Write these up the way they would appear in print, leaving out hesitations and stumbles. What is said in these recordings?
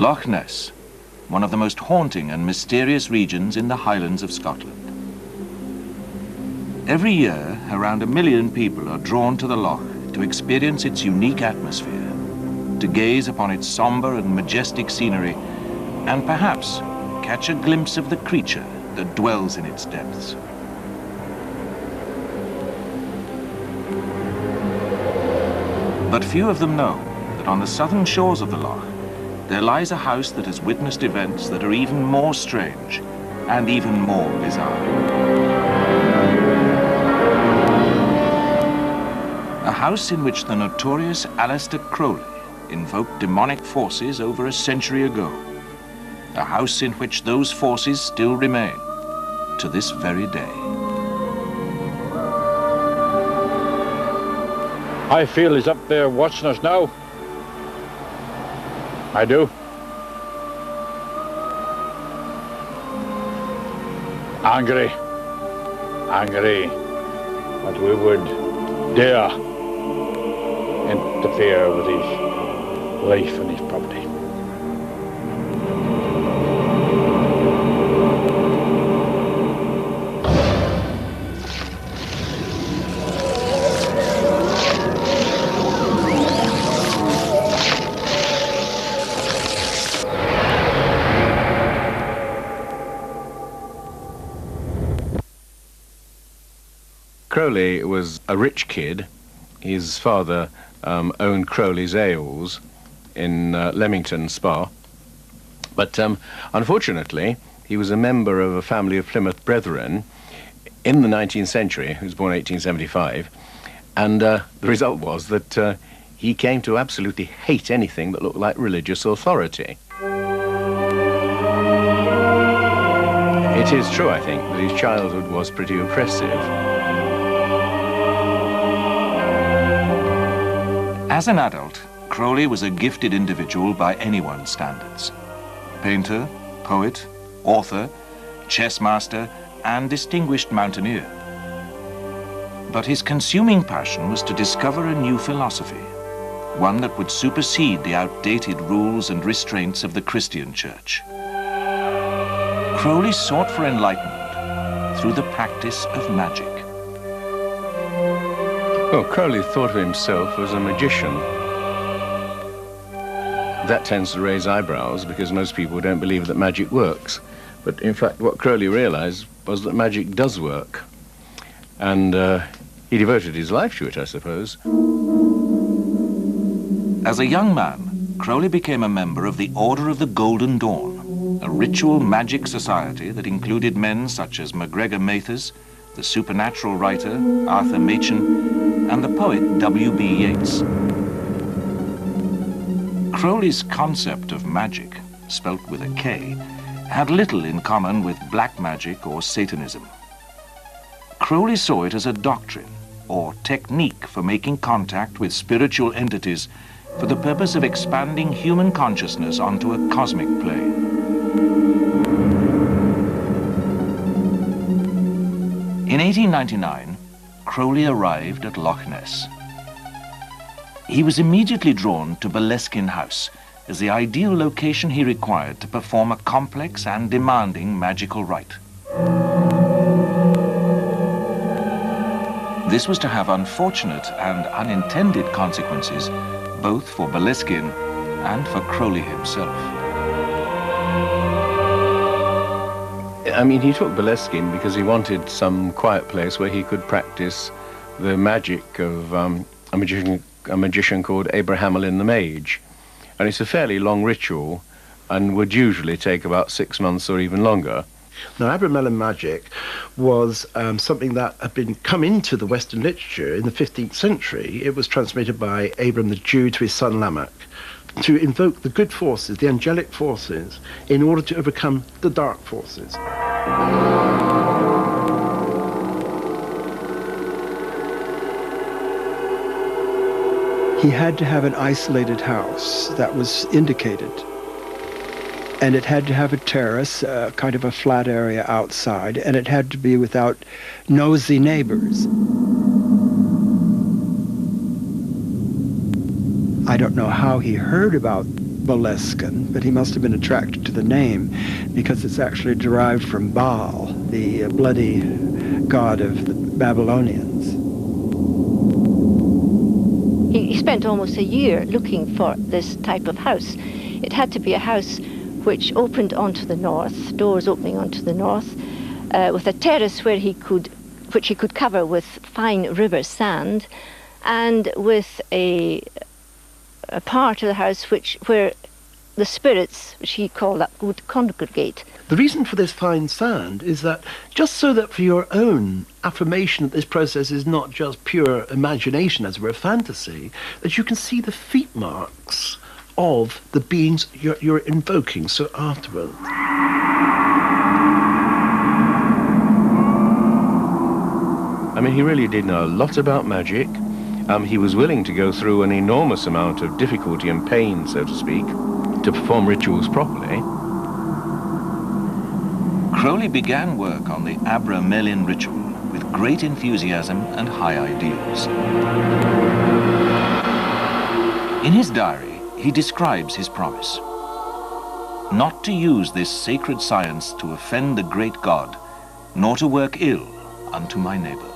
Loch Ness, one of the most haunting and mysterious regions in the Highlands of Scotland. Every year, around 1 million people are drawn to the loch to experience its unique atmosphere, to gaze upon its somber and majestic scenery, and perhaps catch a glimpse of the creature that dwells in its depths. But few of them know that on the southern shores of the loch, there lies a house that has witnessed events that are even more strange and even more bizarre. A house in which the notorious Aleister Crowley invoked demonic forces over a century ago. A house in which those forces still remain to this very day. I feel he's up there watching us now. I do. Angry that we would dare interfere with his life and his property. Crowley was a rich kid. His father owned Crowley's Ales in Leamington Spa. But unfortunately, he was a member of a family of Plymouth Brethren in the 19th century, who was born in 1875. And the result was that he came to absolutely hate anything that looked like religious authority. It is true, I think, that his childhood was pretty oppressive. As an adult, Crowley was a gifted individual by anyone's standards. Painter, poet, author, chess master, and distinguished mountaineer. But his consuming passion was to discover a new philosophy, one that would supersede the outdated rules and restraints of the Christian Church. Crowley sought for enlightenment through the practice of magic. Well, Crowley thought of himself as a magician. That tends to raise eyebrows because most people don't believe that magic works. But in fact, what Crowley realized was that magic does work. And he devoted his life to it, I suppose. As a young man, Crowley became a member of the Order of the Golden Dawn, a ritual magic society that included men such as MacGregor Mathers, the supernatural writer Arthur Machen, and the poet W.B. Yeats. Crowley's concept of magic, spelt with a K, had little in common with black magic or Satanism. Crowley saw it as a doctrine or technique for making contact with spiritual entities for the purpose of expanding human consciousness onto a cosmic plane. In 1899, Crowley arrived at Loch Ness. He was immediately drawn to Boleskine House as the ideal location he required to perform a complex and demanding magical rite. This was to have unfortunate and unintended consequences both for Boleskine and for Crowley himself. I mean, he took Boleskine because he wanted some quiet place where he could practice the magic of a magician called Abraham Allin the Mage. And it's a fairly long ritual and would usually take about 6 months or even longer. Now, Abramelin magic was something that had come into the Western literature in the 15th century. It was transmitted by Abram the Jew to his son Lamech to invoke the good forces, the angelic forces, in order to overcome the dark forces. He had to have an isolated house that was indicated. And it had to have a terrace, kind of a flat area outside, and it had to be without nosy neighbors. I don't know how he heard about Boleskine, but he must have been attracted to the name because it's actually derived from Baal, the bloody god of the Babylonians. He spent almost a year looking for this type of house. It had to be a house which opened onto the north, doors opening onto the north, with a terrace which he could cover with fine river sand, and with a part of the house where the spirits, which he called up, would congregate. The reason for this fine sand is that just so that for your own affirmation that this process is not just pure imagination, as it were, fantasy, that you can see the feet marks of the beings you're invoking. So afterwards. I mean, he really did know a lot about magic. He was willing to go through an enormous amount of difficulty and pain, so to speak, to perform rituals properly. Crowley began work on the Abra-Melin ritual with great enthusiasm and high ideals. In his diary, he describes his promise: not to use this sacred science to offend the great God, nor to work ill unto my neighbor.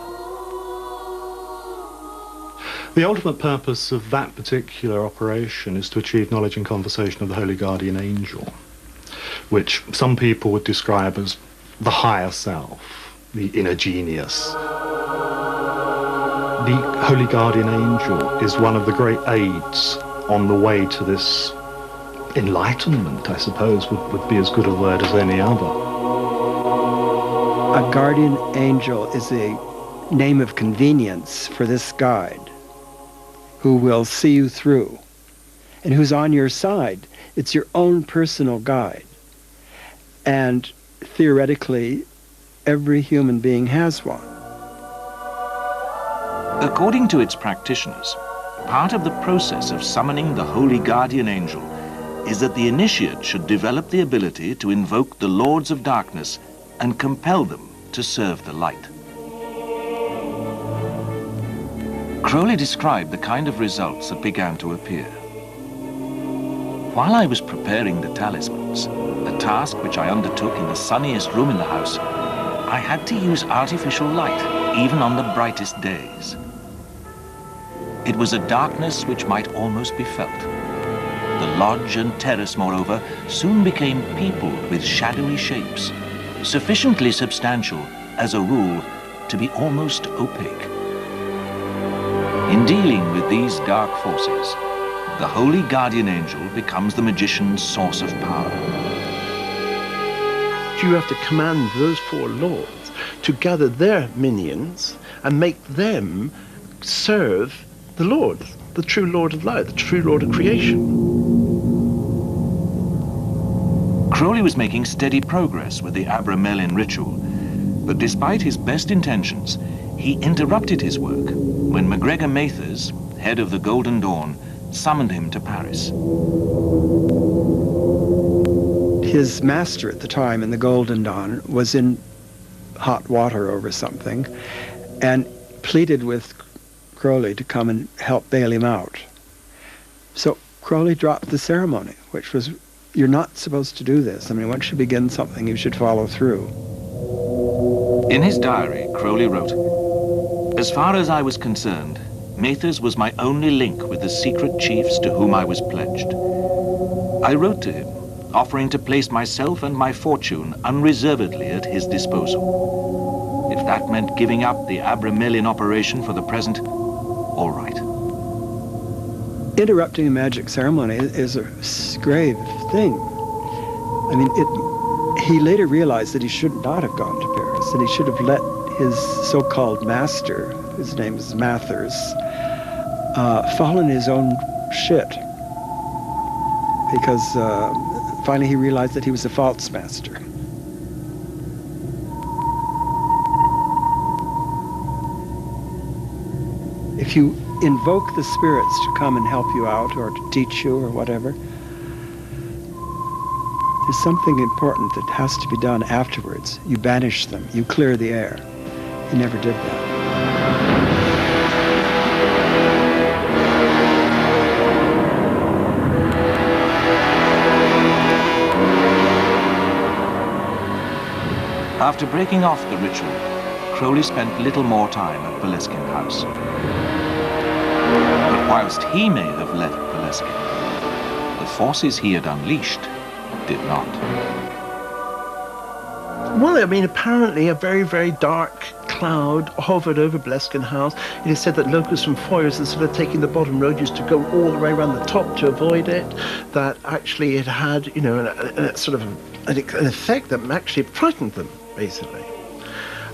The ultimate purpose of that particular operation is to achieve knowledge and conversation of the Holy Guardian Angel, which some people would describe as the higher self, the inner genius. The Holy Guardian Angel is one of the great aids on the way to this enlightenment, I suppose, would be as good a word as any other. A guardian angel is a name of convenience for this guide, who will see you through, and who's on your side. It's your own personal guide. And theoretically, every human being has one. According to its practitioners, part of the process of summoning the Holy Guardian Angel is that the initiate should develop the ability to invoke the Lords of Darkness and compel them to serve the light. Crowley described the kind of results that began to appear. While I was preparing the talismans, a task which I undertook in the sunniest room in the house, I had to use artificial light, even on the brightest days. It was a darkness which might almost be felt. The lodge and terrace, moreover, soon became peopled with shadowy shapes, sufficiently substantial, as a rule, to be almost opaque. In dealing with these dark forces, the Holy Guardian Angel becomes the magician's source of power. You have to command those four lords to gather their minions and make them serve the Lord, the true Lord of light, the true Lord of creation. Crowley was making steady progress with the Abra-Melin ritual, but despite his best intentions, he interrupted his work when MacGregor Mathers, head of the Golden Dawn, summoned him to Paris. His master at the time in the Golden Dawn was in hot water over something and pleaded with Crowley to come and help bail him out. So Crowley dropped the ceremony, which was, you're not supposed to do this. I mean, once you begin something, you should follow through. In his diary, Crowley wrote, "As far as I was concerned, Mathers was my only link with the secret chiefs to whom I was pledged. I wrote to him, offering to place myself and my fortune unreservedly at his disposal. If that meant giving up the Abra-Melin operation for the present, all right." Interrupting a magic ceremony is a grave thing. I mean, he later realized that he should not have gone to Paris, and he should have let his so-called master, his name is Mathers, fall in his own shit. Because finally he realized that he was a false master. If you invoke the spirits to come and help you out or to teach you or whatever, there's something important that has to be done afterwards. You banish them, you clear the air. He never did that. After breaking off the ritual, Crowley spent little more time at Boleskine House. But whilst he may have left Boleskine, the forces he had unleashed did not. Well, I mean, apparently a very, very dark cloud hovered over Boleskine House. It is said that locals from Foyers, instead of taking the bottom road, used to go all the way around the top to avoid it. That actually it had, you know, a sort of an effect that actually frightened them, basically.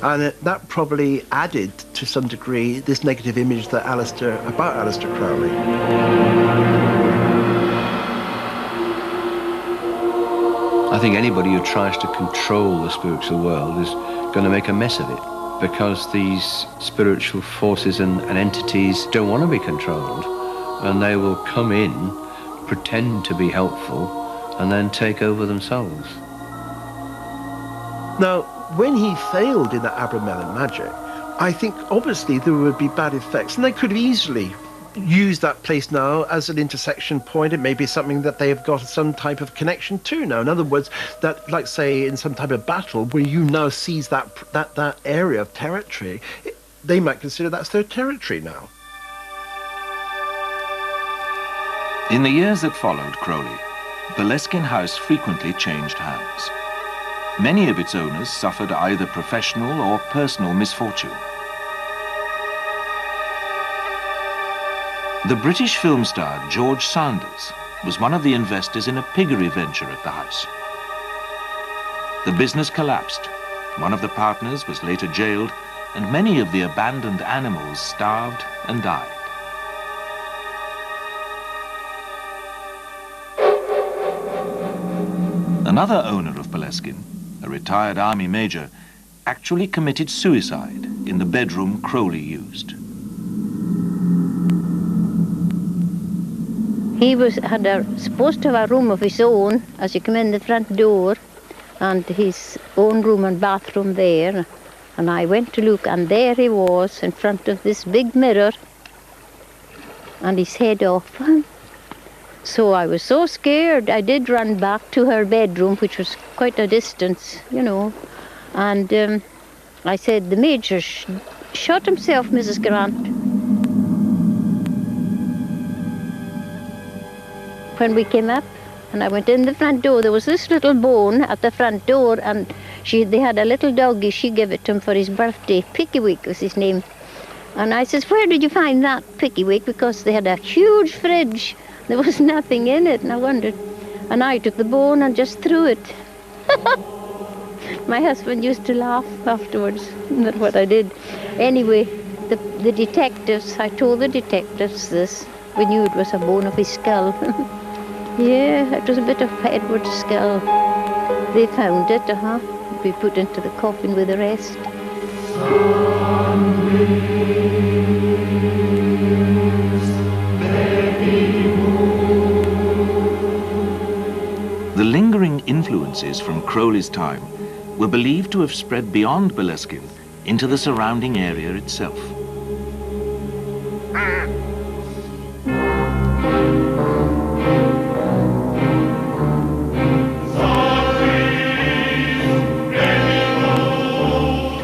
And that probably added, to some degree, this negative image that about Aleister Crowley. I think anybody who tries to control the spiritual world is going to make a mess of it, because these spiritual forces and entities don't want to be controlled, and they will come in, pretend to be helpful, and then take over themselves. Now, when he failed in that Abramelin magic, I think obviously there would be bad effects, and they could have easily used that place now as an intersection point. It may be something that they have got some type of connection to now. In other words, that, like say in some type of battle where you now seize that area of territory, they might consider that's their territory now. In the years that followed Crowley, Boleskine House frequently changed hands. Many of its owners suffered either professional or personal misfortune. The British film star George Sanders was one of the investors in a piggery venture at the house. The business collapsed. One of the partners was later jailed, and many of the abandoned animals starved and died. Another owner of Boleskine, a retired army major, actually committed suicide in the bedroom Crowley used. He had supposed to have a room of his own as you come in the front door, and his own room and bathroom there. And I went to look, and there he was in front of this big mirror, and his head off. So I was so scared, I did run back to her bedroom, which was quite a distance, you know. And I said, "The Major shot himself, Mrs. Grant." When we came up, and I went in the front door, there was this little bone at the front door, and they had a little doggy. She gave it to him for his birthday. Pickywick was his name. And I says, "Where did you find that, Pickywick?" Because they had a huge fridge. There was nothing in it, and I wondered. And I took the bone and just threw it. My husband used to laugh afterwards. That's what I did. Anyway, the detectives, I told the detectives this. We knew it was a bone of his skull. Yeah, it was a bit of Edward's skull. They found it, We put into the coffin with the rest. The lingering influences from Crowley's time were believed to have spread beyond Boleskine into the surrounding area itself.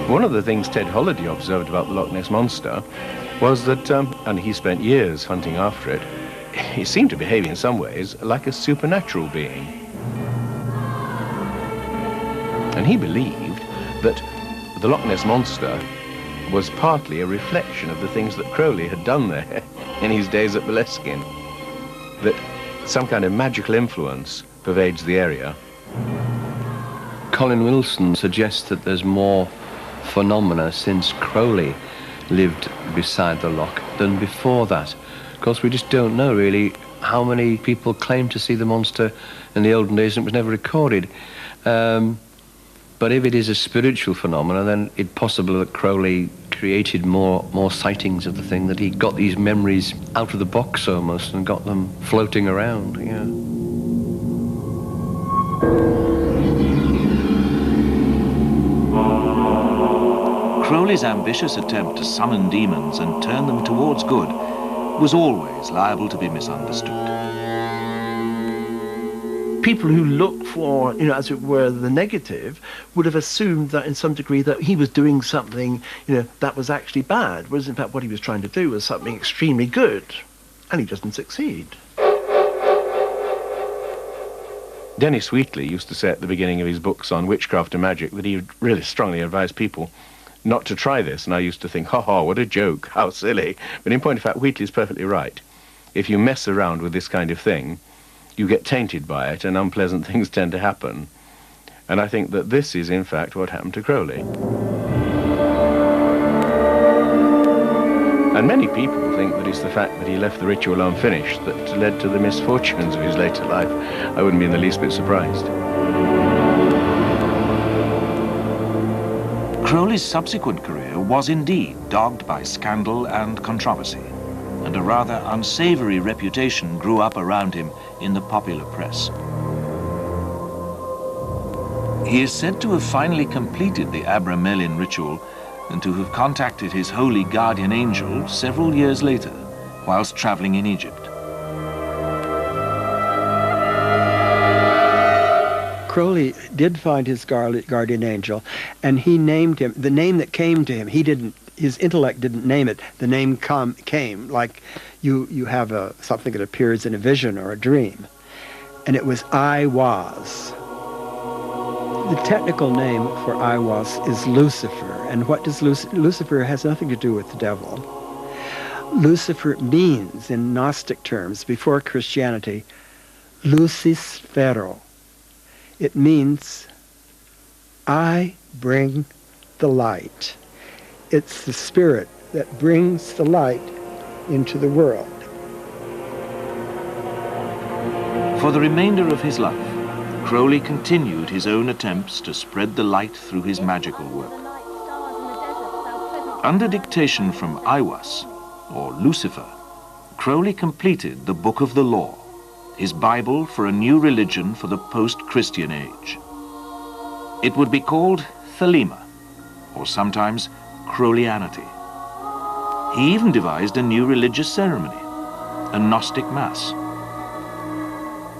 One of the things Ted Holliday observed about the Loch Ness Monster was that, and he spent years hunting after it, it seemed to behave in some ways like a supernatural being. And he believed that the Loch Ness Monster was partly a reflection of the things that Crowley had done there in his days at Boleskine, that some kind of magical influence pervades the area. Colin Wilson suggests that there's more phenomena since Crowley lived beside the loch than before that. Of course, we just don't know really how many people claimed to see the monster in the olden days, and it was never recorded. But if it is a spiritual phenomenon, then it's possible that Crowley created more sightings of the thing, that he got these memories out of the box almost and got them floating around, yeah. Crowley's ambitious attempt to summon demons and turn them towards good was always liable to be misunderstood. people who look for, as it were, the negative, would have assumed that in some degree that he was doing something, that was actually bad, whereas in fact what he was trying to do was something extremely good, and he doesn't succeed. Dennis Wheatley used to say at the beginning of his books on witchcraft and magic that he would really strongly advise people not to try this, and I used to think, ha, what a joke, how silly. But in point of fact, Wheatley's perfectly right. If you mess around with this kind of thing, you get tainted by it, and unpleasant things tend to happen. And I think that this is, in fact, what happened to Crowley. And many people think that it's the fact that he left the ritual unfinished that led to the misfortunes of his later life. I wouldn't be in the least bit surprised. Crowley's subsequent career was indeed dogged by scandal and controversy, and a rather unsavory reputation grew up around him in the popular press. He is said to have finally completed the Abramelin ritual and to have contacted his holy guardian angel several years later, whilst traveling in Egypt. Crowley did find his guardian angel, and he named him, the name that came to him, his intellect didn't name it, the name came, like you have something that appears in a vision or a dream. And it was I was. The technical name for I was is Lucifer. And what does Lucifer has nothing to do with the devil. Lucifer means, in Gnostic terms, before Christianity, Lucis Fero. It means, I bring the light. It's the spirit that brings the light into the world. For the remainder of his life, Crowley continued his own attempts to spread the light through his magical work. Under dictation from Aiwas, or Lucifer, Crowley completed the Book of the Law, his Bible for a new religion for the post-Christian age. It would be called Thelema, or sometimes Crowleyanity. He even devised a new religious ceremony, a Gnostic Mass.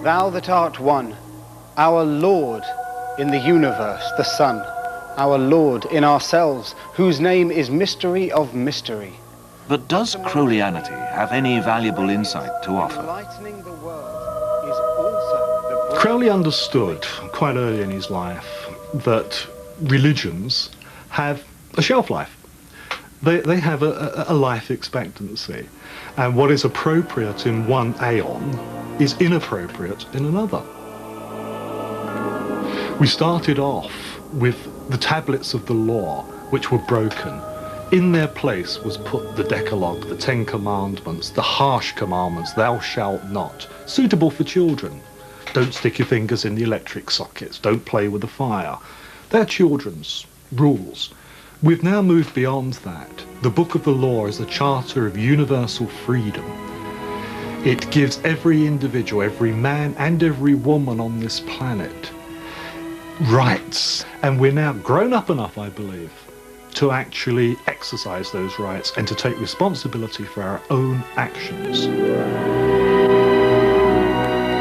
Thou that art one, our Lord in the universe, the Son, our Lord in ourselves, whose name is mystery of mystery. But does Crowleyanity have any valuable insight to offer? Crowley understood quite early in his life that religions have a shelf life. They have a life expectancy, and what is appropriate in one aeon is inappropriate in another. We started off with the tablets of the law, which were broken. In their place was put the Decalogue, the 10 Commandments, the harsh commandments, thou shalt not, suitable for children. Don't stick your fingers in the electric sockets, don't play with the fire. They're children's rules. We've now moved beyond that. The Book of the Law is a charter of universal freedom. It gives every individual, every man and every woman on this planet rights. And we're now grown up enough, I believe, to actually exercise those rights and to take responsibility for our own actions.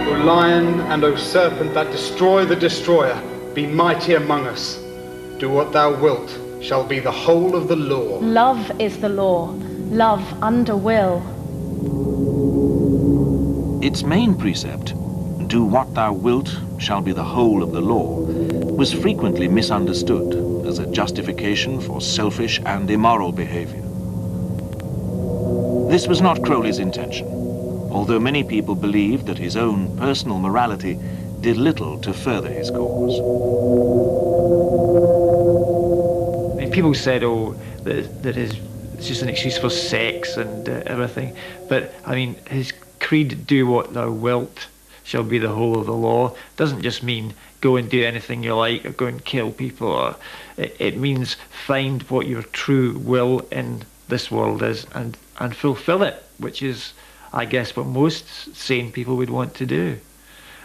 O lion and O serpent that destroy the destroyer, be mighty among us. Do what thou wilt, shall be the whole of the law. Love is the law, love under will. Its main precept, do what thou wilt, shall be the whole of the law, was frequently misunderstood as a justification for selfish and immoral behavior. This was not Crowley's intention, although many people believed that his own personal morality did little to further his cause. I mean, people said, that it's just an excuse for sex and everything, but I mean, his creed, do what thou wilt, shall be the whole of the law, doesn't just mean go and do anything you like or go and kill people. Or it means find what your true will in this world is and fulfill it, which is, I guess, what most sane people would want to do.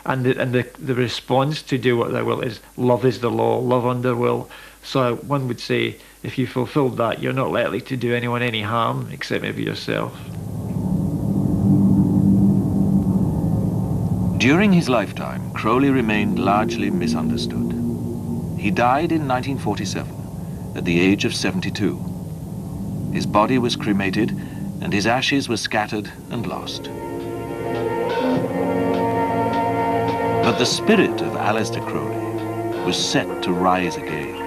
And the response to do what thou wilt is love is the law, love under will. So one would say if you fulfilled that, you're not likely to do anyone any harm except maybe yourself. During his lifetime, Crowley remained largely misunderstood. He died in 1947 at the age of 72. His body was cremated and his ashes were scattered and lost. But the spirit of Aleister Crowley was set to rise again.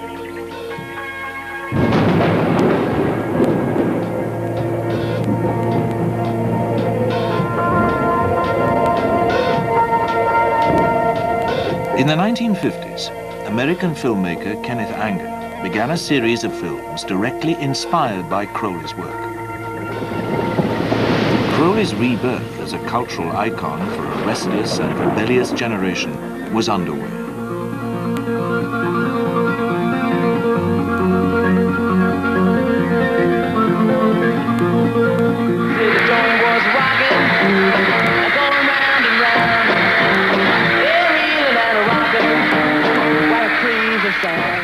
In the 1950s, American filmmaker Kenneth Anger began a series of films directly inspired by Crowley's work. Crowley's rebirth as a cultural icon for a restless and rebellious generation was underway.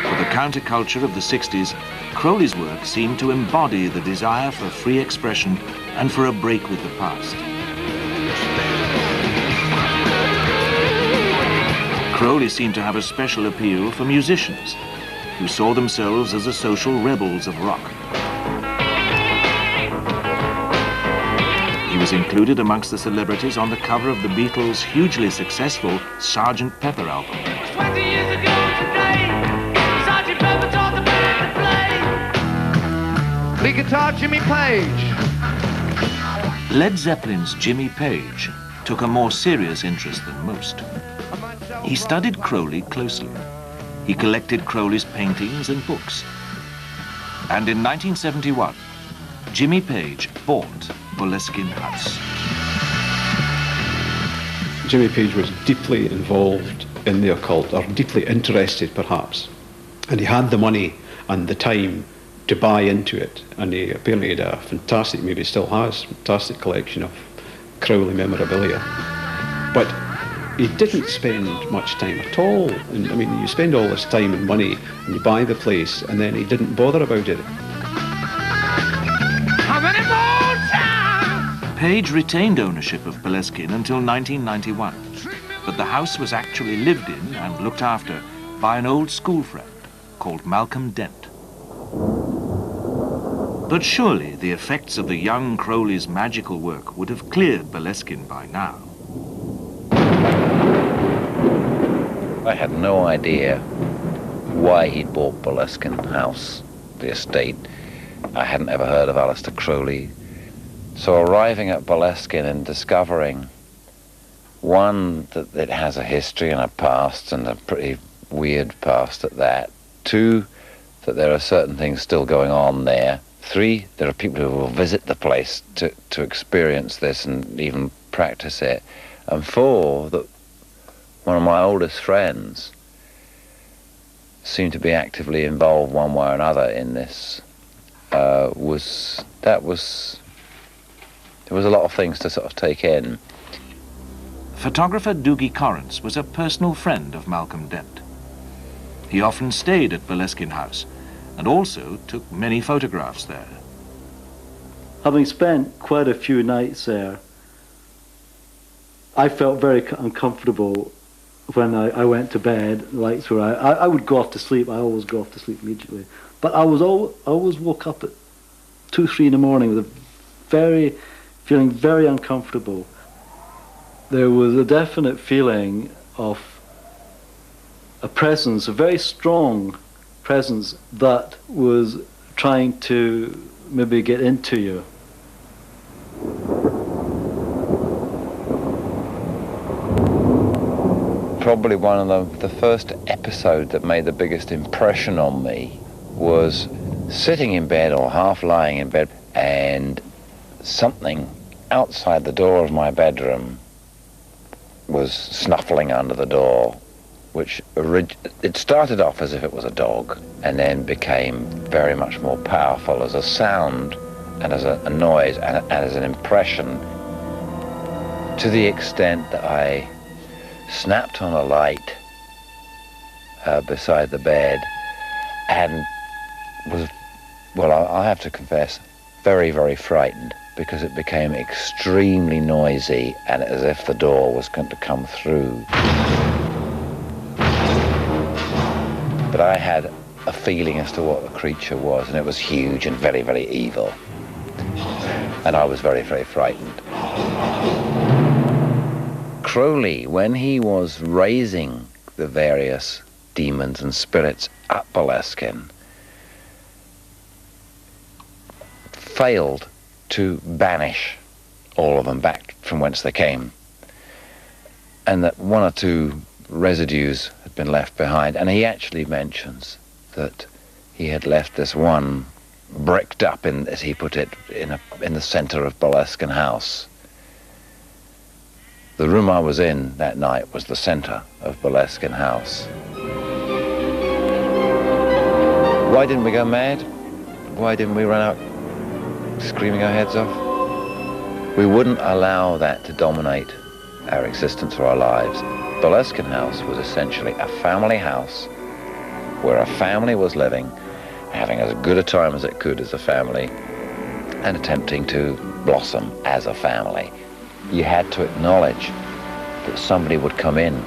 For the counterculture of the 60s, Crowley's work seemed to embody the desire for free expression and for a break with the past. Crowley seemed to have a special appeal for musicians who saw themselves as the social rebels of rock. He was included amongst the celebrities on the cover of the Beatles' hugely successful Sgt. Pepper album. 20 years ago today, Sgt. Pepper taught the band to play. Lead guitar, Jimmy Page. Led Zeppelin's Jimmy Page took a more serious interest than most. He studied Crowley closely. He collected Crowley's paintings and books. And in 1971, Jimmy Page bought Boleskine House. Jimmy Page was deeply involved in the occult, or deeply interested perhaps, and he had the money and the time to buy into it, and he apparently had a fantastic, maybe still has, fantastic collection of Crowley memorabilia. But he didn't spend much time at all. And I mean, you spend all this time and money and you buy the place, and then he didn't bother about it. How many more times? Page retained ownership of Boleskine until 1991, but the house was actually lived in and looked after by an old school friend called Malcolm Dent. But surely the effects of the young Crowley's magical work would have cleared Boleskine by now. I had no idea why he'd bought Boleskine House, the estate. I hadn't ever heard of Aleister Crowley. So arriving at Boleskine and discovering, one, that it has a history and a past, and a pretty weird past at that. Two, that there are certain things still going on there. Three, there are people who will visit the place to experience this and even practice it. And four, that one of my oldest friends seemed to be actively involved one way or another in this. There was a lot of things to sort of take in. Photographer Doogie Correns was a personal friend of Malcolm Dent. He often stayed at Boleskine House and also took many photographs there. Having spent quite a few nights there, I felt very uncomfortable when I went to bed. The lights were out. I would go off to sleep. I always go off to sleep immediately. But I always woke up at 2, 3 in the morning with feeling very uncomfortable. There was a definite feeling of a presence, a very strong presence that was trying to maybe get into you. Probably one of the first episode that made the biggest impression on me was sitting in bed or half lying in bed, and something outside the door of my bedroom was snuffling under the door, which it started off as if it was a dog and then became very much more powerful as a sound and as a noise and as an impression, to the extent that I snapped on a light beside the bed and was, well, I have to confess, very, very frightened, because it became extremely noisy and as if the door was going to come through. But I had a feeling as to what the creature was, and it was huge and very, very evil. And I was very, very frightened. Crowley, when he was raising the various demons and spirits at Boleskine, failed to banish all of them back from whence they came, and that one or two residues had been left behind. And he actually mentions that he had left this one bricked up, in, as he put it, in the centre of Boleskine House. The room I was in that night was the centre of Boleskine House. Why didn't we go mad? Why didn't we run out screaming our heads off? We wouldn't allow that to dominate our existence or our lives. Boleskine House was essentially a family house where a family was living, having as good a time as it could as a family, and attempting to blossom as a family. You had to acknowledge that somebody would come in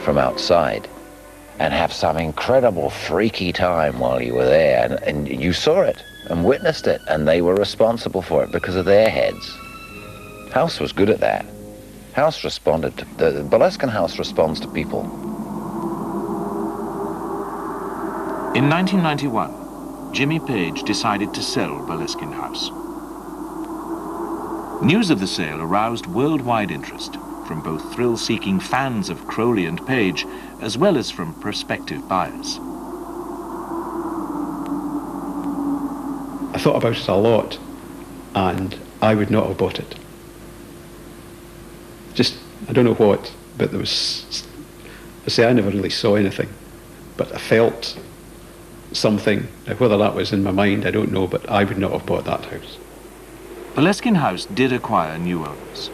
from outside and have some incredible freaky time while you were there, and you saw it and witnessed it, and they were responsible for it because of their heads. House was good at that. House responded to, the Boleskine House responds to people. In 1991, Jimmy Page decided to sell Boleskine House. News of the sale aroused worldwide interest from both thrill-seeking fans of Crowley and Page, as well as from prospective buyers. I thought about it a lot, and I would not have bought it. Just, I don't know what, but there was, I say I never really saw anything, but I felt something. Now, whether that was in my mind, I don't know, but I would not have bought that house. Boleskine House did acquire new owners,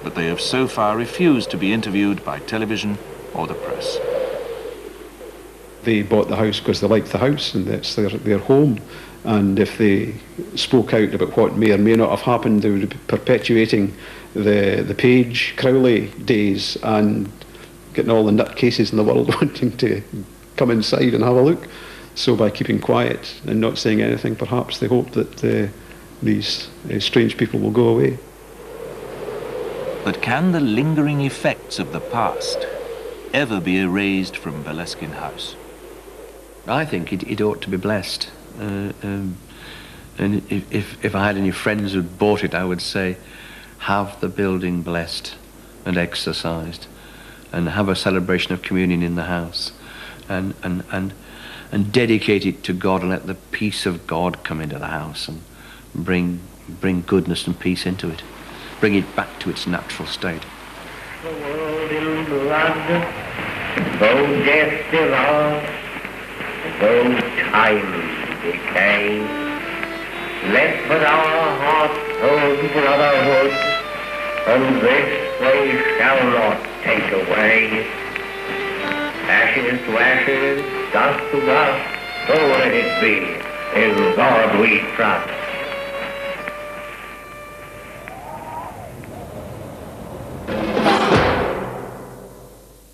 but they have so far refused to be interviewed by television or the press. They bought the house because they liked the house and it's their home, and if they spoke out about what may or may not have happened, they would be perpetuating the Page Crowley days and getting all the nutcases in the world wanting to come inside and have a look. So by keeping quiet and not saying anything, perhaps they hope that these strange people will go away. But can the lingering effects of the past ever be erased from Boleskine House? I think it ought to be blessed. And if I had any friends who'd bought it, I would say, have the building blessed and exorcised, and have a celebration of communion in the house, and dedicate it to God, and let the peace of God come into the house and bring goodness and peace into it. Bring it back to its natural state. The world in blood, though death devour, though time decay, let but our hearts hold brotherhood, and this they shall not take away. Ashes to ashes, dust to dust, so let it be. In God we trust.